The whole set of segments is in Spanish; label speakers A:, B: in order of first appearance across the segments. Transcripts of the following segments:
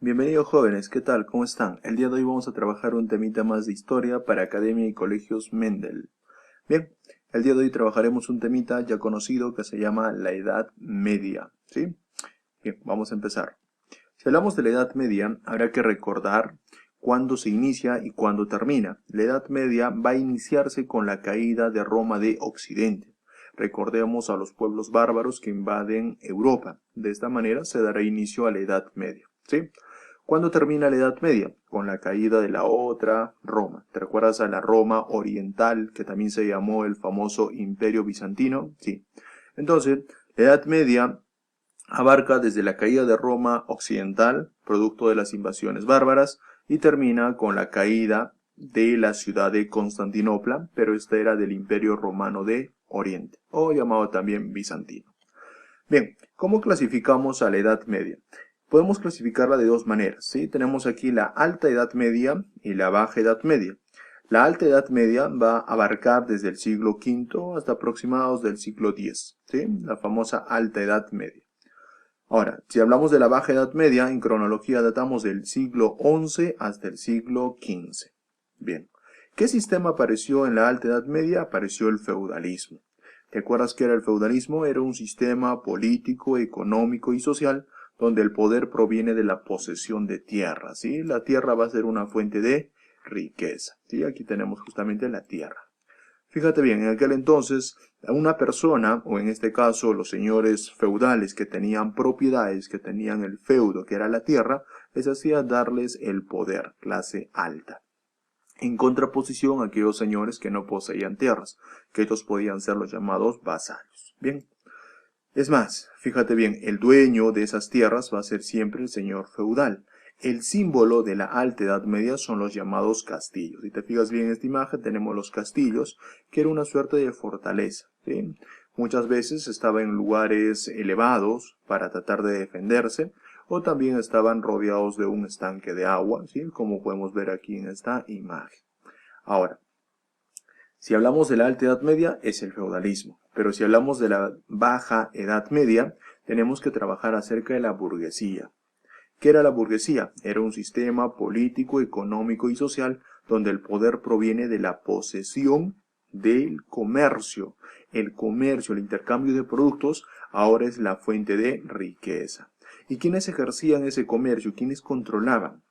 A: Bienvenidos jóvenes, ¿qué tal? ¿Cómo están? El día de hoy vamos a trabajar un temita más de historia para Academia y Colegios Mendel. Bien, el día de hoy trabajaremos un temita ya conocido que se llama la Edad Media, ¿sí? Bien, vamos a empezar. Si hablamos de la Edad Media, habrá que recordar cuándo se inicia y cuándo termina. La Edad Media va a iniciarse con la caída de Roma de Occidente. Recordemos a los pueblos bárbaros que invaden Europa. De esta manera se dará inicio a la Edad Media, ¿sí? ¿Cuándo termina la Edad Media? Con la caída de la otra Roma. ¿Te recuerdas a la Roma oriental, que también se llamó el famoso Imperio Bizantino? Sí. Entonces, la Edad Media abarca desde la caída de Roma occidental, producto de las invasiones bárbaras, y termina con la caída de la ciudad de Constantinopla, pero esta era del Imperio Romano de Oriente, o llamado también bizantino. Bien, ¿cómo clasificamos a la Edad Media? Podemos clasificarla de dos maneras, ¿sí? Tenemos aquí la Alta Edad Media y la Baja Edad Media. La Alta Edad Media va a abarcar desde el siglo V hasta aproximados del siglo X, ¿sí? La famosa Alta Edad Media. Ahora, si hablamos de la Baja Edad Media, en cronología datamos del siglo XI hasta el siglo XV. Bien, ¿qué sistema apareció en la Alta Edad Media? Apareció el feudalismo. ¿Te acuerdas qué era el feudalismo? Era un sistema político, económico y social donde el poder proviene de la posesión de tierra, ¿sí? La tierra va a ser una fuente de riqueza, ¿sí? Aquí tenemos justamente la tierra. Fíjate bien, en aquel entonces, una persona, o en este caso los señores feudales que tenían propiedades, que tenían el feudo, que era la tierra, les hacía darles el poder, clase alta. En contraposición a aquellos señores que no poseían tierras, que estos podían ser los llamados vasallos. Bien. Es más, fíjate bien, el dueño de esas tierras va a ser siempre el señor feudal. El símbolo de la Alta Edad Media son los llamados castillos. Si te fijas bien en esta imagen, tenemos los castillos, que era una suerte de fortaleza, ¿sí? Muchas veces estaba en lugares elevados para tratar de defenderse, o también estaban rodeados de un estanque de agua, ¿sí? Como podemos ver aquí en esta imagen. Ahora, si hablamos de la Alta Edad Media, es el feudalismo. Pero si hablamos de la Baja Edad Media, tenemos que trabajar acerca de la burguesía. ¿Qué era la burguesía? Era un sistema político, económico y social donde el poder proviene de la posesión del comercio. El comercio, el intercambio de productos, ahora es la fuente de riqueza. ¿Y quiénes ejercían ese comercio? ¿Quiénes controlaban?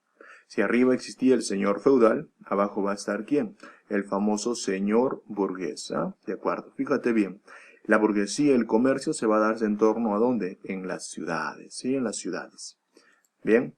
A: Si arriba existía el señor feudal, abajo va a estar ¿quién? El famoso señor burgués, ¿ah? De acuerdo, fíjate bien. La burguesía, el comercio se va a darse en torno a ¿dónde? En las ciudades, ¿sí? En las ciudades. Bien,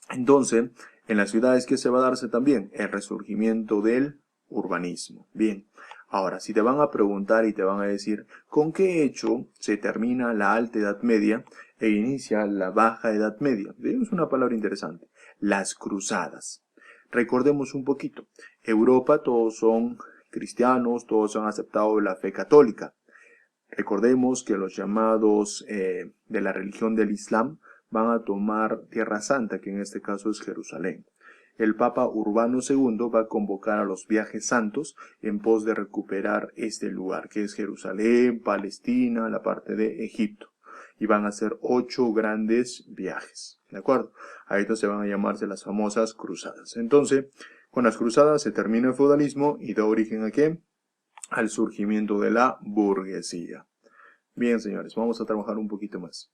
A: entonces, en las ciudades, ¿qué se va a darse también? El resurgimiento del urbanismo. Bien, ahora, si te van a preguntar y te van a decir, ¿con qué hecho se termina la Alta Edad Media e inicia la Baja Edad Media? Es una palabra interesante. Las cruzadas. Recordemos un poquito. Europa, todos son cristianos, todos han aceptado la fe católica. Recordemos que los llamados de la religión del Islam van a tomar Tierra Santa, que en este caso es Jerusalén. El Papa Urbano II va a convocar a los viajes santos en pos de recuperar este lugar, que es Jerusalén, Palestina, la parte de Egipto. Y van a ser 8 grandes viajes, ¿de acuerdo? A estos se van a llamarse las famosas cruzadas. Entonces, con las cruzadas se termina el feudalismo y da origen ¿a qué? Al surgimiento de la burguesía. Bien, señores, vamos a trabajar un poquito más.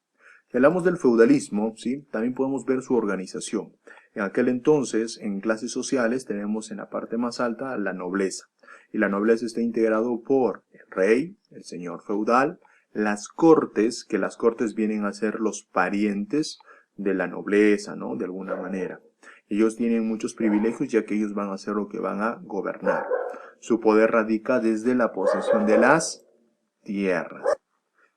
A: Si hablamos del feudalismo, ¿sí? También podemos ver su organización. En aquel entonces, en clases sociales, tenemos en la parte más alta la nobleza. Y la nobleza está integrado por el rey, el señor feudal, las cortes, que las cortes vienen a ser los parientes de la nobleza, ¿no? De alguna manera. Ellos tienen muchos privilegios ya que ellos van a ser lo que van a gobernar. Su poder radica desde la posesión de las tierras.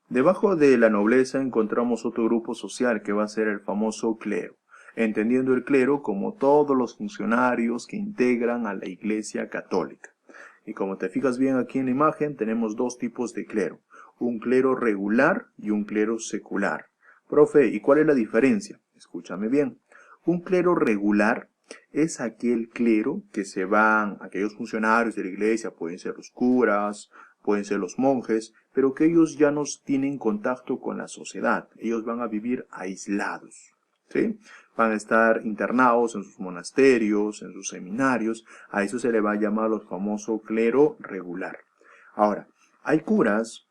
A: Debajo de la nobleza encontramos otro grupo social que va a ser el famoso clero, entendiendo el clero como todos los funcionarios que integran a la Iglesia Católica. Y como te fijas bien aquí en la imagen, tenemos dos tipos de clero, un clero regular y un clero secular. Profe, ¿y cuál es la diferencia? Escúchame bien. Un clero regular es aquel clero que se van, aquellos funcionarios de la iglesia, pueden ser los curas, pueden ser los monjes, pero que ellos ya no tienen contacto con la sociedad, ellos van a vivir aislados. ¿sí? Van a estar internados en sus monasterios, en sus seminarios. A eso se le va a llamar los famosos clero regular. Ahora, hay curas,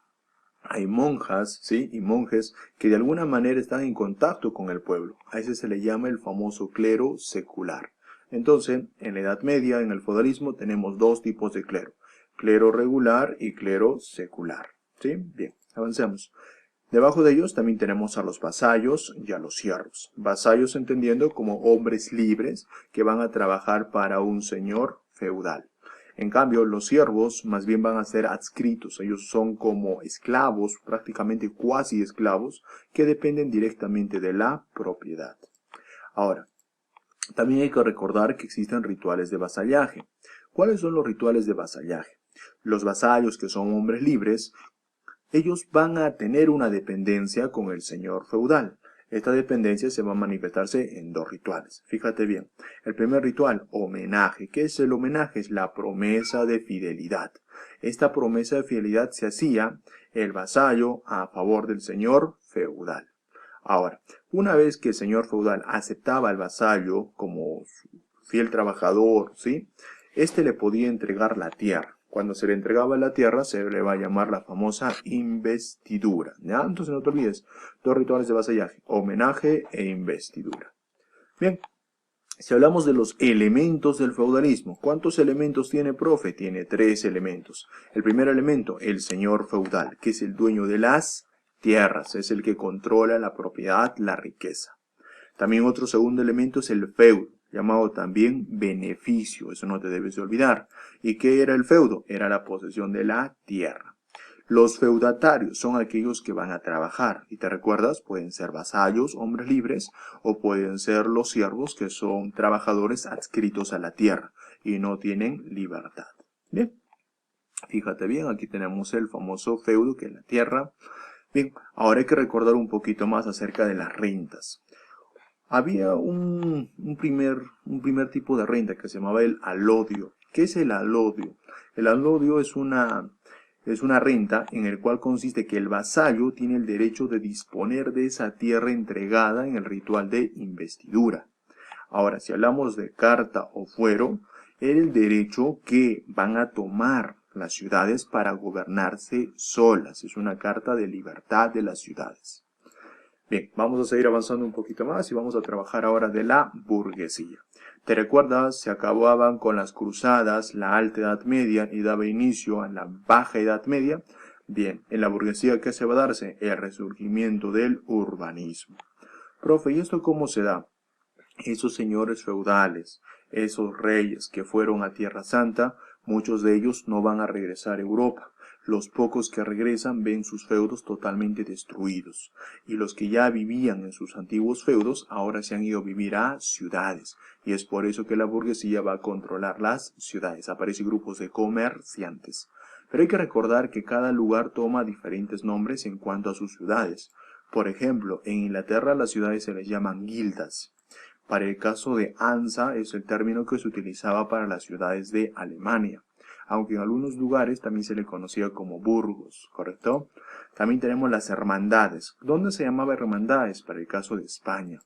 A: hay monjas, ¿sí? Y monjes que de alguna manera están en contacto con el pueblo. A ese se le llama el famoso clero secular. Entonces, en la Edad Media, en el feudalismo, tenemos dos tipos de clero. Clero regular y clero secular, ¿sí? Bien, avancemos. Debajo de ellos también tenemos a los vasallos y a los siervos. Vasallos entendiendo como hombres libres que van a trabajar para un señor feudal. En cambio, los siervos más bien van a ser adscritos. Ellos son como esclavos, prácticamente cuasi esclavos, que dependen directamente de la propiedad. Ahora, también hay que recordar que existen rituales de vasallaje. ¿Cuáles son los rituales de vasallaje? Los vasallos, que son hombres libres, ellos van a tener una dependencia con el señor feudal. Esta dependencia se va a manifestarse en dos rituales. Fíjate bien. El primer ritual, homenaje. ¿Qué es el homenaje? Es la promesa de fidelidad. Esta promesa de fidelidad se hacía el vasallo a favor del señor feudal. Ahora, una vez que el señor feudal aceptaba al vasallo como su fiel trabajador, ¿sí? Este le podía entregar la tierra. Cuando se le entregaba la tierra, se le va a llamar la famosa investidura. ¿Ya? Entonces no te olvides, dos rituales de vasallaje, homenaje e investidura. Bien, si hablamos de los elementos del feudalismo, ¿cuántos elementos tiene, profe? Tiene 3 elementos. El primer elemento, el señor feudal, que es el dueño de las tierras, es el que controla la propiedad, la riqueza. También otro segundo elemento es el feudo, llamado también beneficio, eso no te debes de olvidar. ¿Y qué era el feudo? Era la posesión de la tierra. Los feudatarios son aquellos que van a trabajar, y te recuerdas, pueden ser vasallos, hombres libres, o pueden ser los siervos que son trabajadores adscritos a la tierra y no tienen libertad. Bien, fíjate bien, aquí tenemos el famoso feudo, que es la tierra. Bien, ahora hay que recordar un poquito más acerca de las rentas. Había un primer tipo de renta que se llamaba el alodio. ¿Qué es el alodio? El alodio es una renta en el cual consiste que el vasallo tiene el derecho de disponer de esa tierra entregada en el ritual de investidura. Ahora, si hablamos de carta o fuero, era el derecho que van a tomar las ciudades para gobernarse solas. Es una carta de libertad de las ciudades. Bien, vamos a seguir avanzando un poquito más y vamos a trabajar ahora de la burguesía. ¿Te recuerdas? Se acababan con las cruzadas, la alta edad media y daba inicio a la baja edad media. Bien, en la burguesía, ¿qué se va a darse? El resurgimiento del urbanismo. Profe, ¿y esto cómo se da? Esos señores feudales, esos reyes que fueron a Tierra Santa, muchos de ellos no van a regresar a Europa. Los pocos que regresan ven sus feudos totalmente destruidos, y los que ya vivían en sus antiguos feudos ahora se han ido a vivir a ciudades, y es por eso que la burguesía va a controlar las ciudades. Aparecen grupos de comerciantes. Pero hay que recordar que cada lugar toma diferentes nombres en cuanto a sus ciudades. Por ejemplo, en Inglaterra las ciudades se les llaman guildas. Para el caso de Hansa es el término que se utilizaba para las ciudades de Alemania, aunque en algunos lugares también se le conocía como burgos, ¿correcto? También tenemos las hermandades. ¿Dónde se llamaba hermandades? Para el caso de España.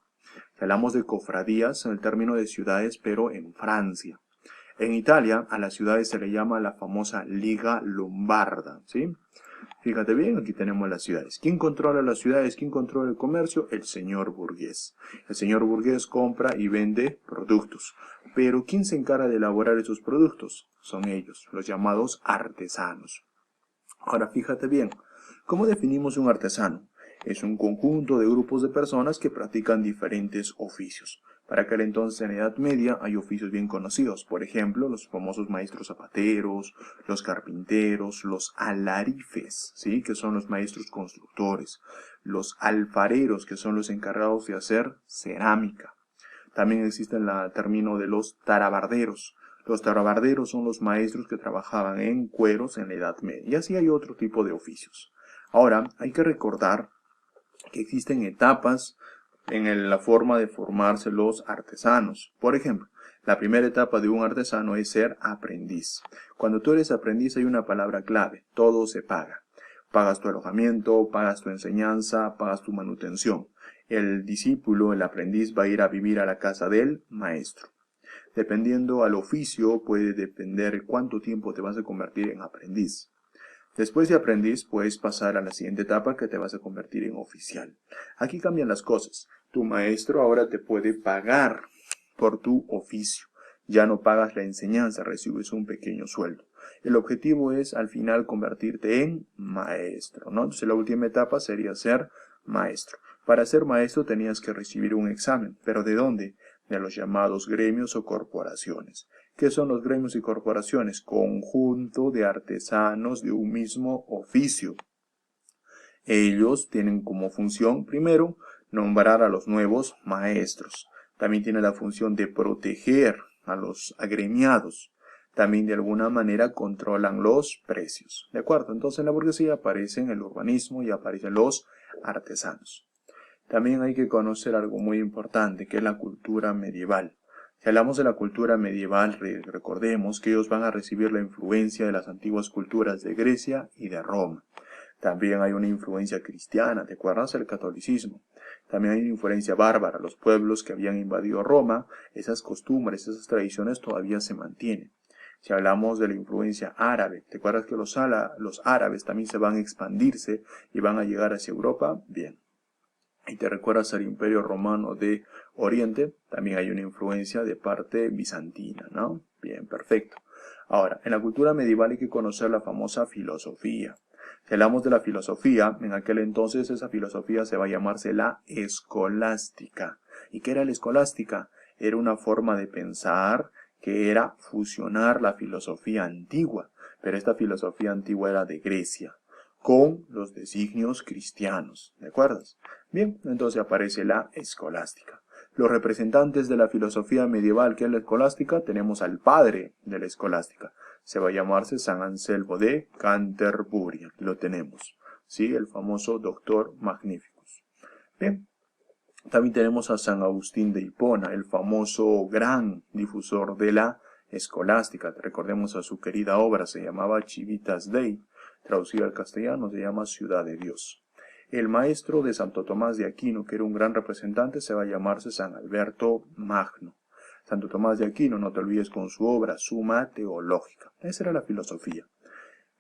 A: Si hablamos de cofradías, en el término de ciudades, pero en Francia. En Italia, a las ciudades se le llama la famosa Liga Lombarda, ¿sí? Fíjate bien, aquí tenemos las ciudades. ¿Quién controla las ciudades? ¿Quién controla el comercio? El señor burgués. El señor burgués compra y vende productos. Pero ¿quién se encarga de elaborar esos productos? Son ellos, los llamados artesanos. Ahora fíjate bien, ¿cómo definimos un artesano? Es un conjunto de grupos de personas que practican diferentes oficios. Para aquel entonces, en la Edad Media, hay oficios bien conocidos. Por ejemplo, los famosos maestros zapateros, los carpinteros, los alarifes, ¿sí? Que son los maestros constructores. Los alfareros, que son los encargados de hacer cerámica. También existe el término de los tarabarderos. Los tarabarderos son los maestros que trabajaban en cueros en la Edad Media. Y así hay otro tipo de oficios. Ahora, hay que recordar que existen etapas en la forma de formarse los artesanos. Por ejemplo, la primera etapa de un artesano es ser aprendiz. Cuando tú eres aprendiz hay una palabra clave, todo se paga. Pagas tu alojamiento, pagas tu enseñanza, pagas tu manutención. el discípulo, el aprendiz, va a ir a vivir a la casa del maestro. Dependiendo al oficio, puede depender cuánto tiempo te vas a convertir en aprendiz. Después de aprendiz, puedes pasar a la siguiente etapa, que te vas a convertir en oficial. Aquí cambian las cosas. Tu maestro ahora te puede pagar por tu oficio. Ya no pagas la enseñanza, recibes un pequeño sueldo. El objetivo es al final convertirte en maestro, ¿no? Entonces la última etapa sería ser maestro. Para ser maestro tenías que recibir un examen. ¿Pero de dónde? De los llamados gremios o corporaciones. ¿Qué son los gremios y corporaciones? Conjunto de artesanos de un mismo oficio. Ellos tienen como función, primero, nombrar a los nuevos maestros. También tiene la función de proteger a los agremiados. También de alguna manera controlan los precios. ¿De acuerdo? Entonces en la burguesía aparecen el urbanismo y aparecen los artesanos. También hay que conocer algo muy importante, que es la cultura medieval. Si hablamos de la cultura medieval, recordemos que ellos van a recibir la influencia de las antiguas culturas de Grecia y de Roma. También hay una influencia cristiana, ¿te acuerdas? El catolicismo. También hay una influencia bárbara. Los pueblos que habían invadido Roma, esas costumbres, esas tradiciones todavía se mantienen. Si hablamos de la influencia árabe, ¿te acuerdas que los árabes también se van a expandirse y van a llegar hacia Europa? Bien. Y te recuerdas al Imperio Romano de Oriente, también hay una influencia de parte bizantina, ¿no? Bien, perfecto. Ahora, en la cultura medieval hay que conocer la famosa filosofía. Si hablamos de la filosofía, en aquel entonces esa filosofía se va a llamarse la escolástica. ¿Y qué era la escolástica? Era una forma de pensar que era fusionar la filosofía antigua, pero esta filosofía antigua era de Grecia, con los designios cristianos, ¿de acuerdo? Bien, entonces aparece la escolástica. Los representantes de la filosofía medieval, que es la escolástica, tenemos al padre de la escolástica. Se va a llamarse San Anselmo de Canterbury. Aquí lo tenemos, ¿sí? El famoso Doctor Magnificus. Bien, también tenemos a San Agustín de Hipona, el famoso gran difusor de la escolástica. Recordemos a su querida obra, se llamaba Civitas Dei. Traducida al castellano se llama Ciudad de Dios. El maestro de Santo Tomás de Aquino, que era un gran representante, se va a llamarse San Alberto Magno. Santo Tomás de Aquino, no te olvides, con su obra Suma Teológica. Esa era la filosofía.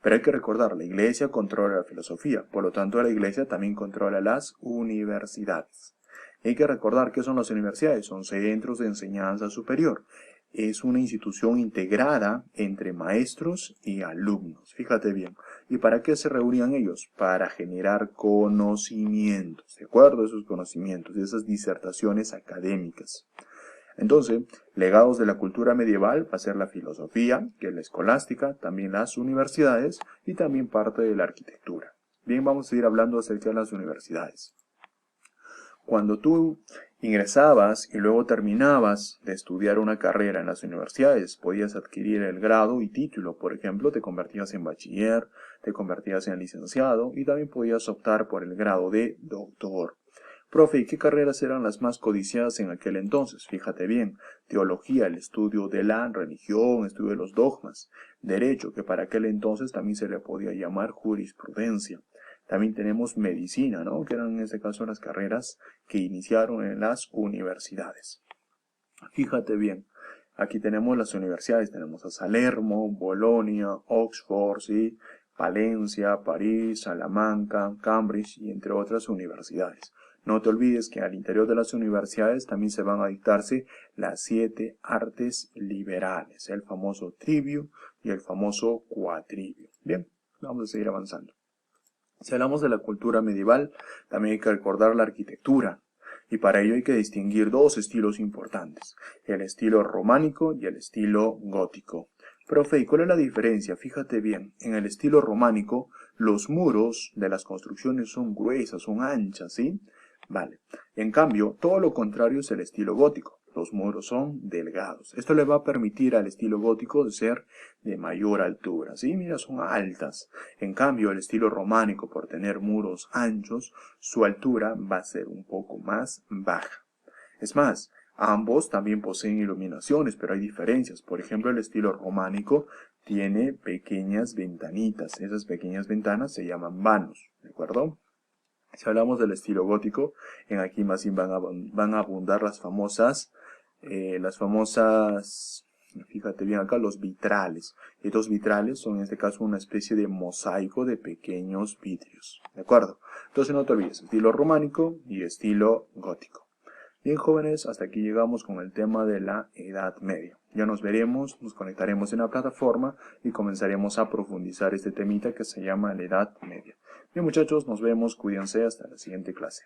A: Pero hay que recordar, la Iglesia controla la filosofía, por lo tanto la Iglesia también controla las universidades. Y hay que recordar que son las universidades, son centros de enseñanza superior. Es una institución integrada entre maestros y alumnos. Fíjate bien. ¿Y para qué se reunían ellos? Para generar conocimientos, ¿de acuerdo? Esos conocimientos, esas disertaciones académicas. Entonces, legados de la cultura medieval va a ser la filosofía, que es la escolástica, también las universidades y también parte de la arquitectura. Bien, vamos a seguir hablando acerca de las universidades. Cuando tú ingresabas y luego terminabas de estudiar una carrera en las universidades, podías adquirir el grado y título. Por ejemplo, te convertías en bachiller, te convertías en licenciado y también podías optar por el grado de doctor. Profe, ¿y qué carreras eran las más codiciadas en aquel entonces? Fíjate bien, teología, el estudio de la religión, estudio de los dogmas, derecho, que para aquel entonces también se le podía llamar jurisprudencia. También tenemos medicina, ¿no? Que eran en este caso las carreras que iniciaron en las universidades. Fíjate bien, aquí tenemos las universidades, tenemos a Salerno, Bolonia, Oxford, ¿sí? Palencia, París, Salamanca, Cambridge y entre otras universidades. No te olvides que al interior de las universidades también se van a dictarse las 7 artes liberales, el famoso trivio y el famoso quadrivio. Bien, vamos a seguir avanzando. Si hablamos de la cultura medieval, también hay que recordar la arquitectura, y para ello hay que distinguir dos estilos importantes, el estilo románico y el estilo gótico. Profe, ¿y cuál es la diferencia? Fíjate bien, en el estilo románico, los muros de las construcciones son gruesas, son anchas, ¿sí? Vale. En cambio, todo lo contrario es el estilo gótico. Los muros son delgados. Esto le va a permitir al estilo gótico ser de mayor altura. ¿Sí? Mira, son altas. En cambio, el estilo románico, por tener muros anchos, su altura va a ser un poco más baja. Es más, ambos también poseen iluminaciones, pero hay diferencias. Por ejemplo, el estilo románico tiene pequeñas ventanitas. Esas pequeñas ventanas se llaman vanos. ¿De acuerdo? Si hablamos del estilo gótico, en aquí más bien van a abundar fíjate bien acá, los vitrales. Estos vitrales son en este caso una especie de mosaico de pequeños vidrios. ¿De acuerdo? Entonces no te olvides, estilo románico y estilo gótico. Bien, jóvenes, hasta aquí llegamos con el tema de la Edad Media. Ya nos veremos, nos conectaremos en la plataforma y comenzaremos a profundizar este temita que se llama la Edad Media. Bien, muchachos, nos vemos, cuídense, hasta la siguiente clase.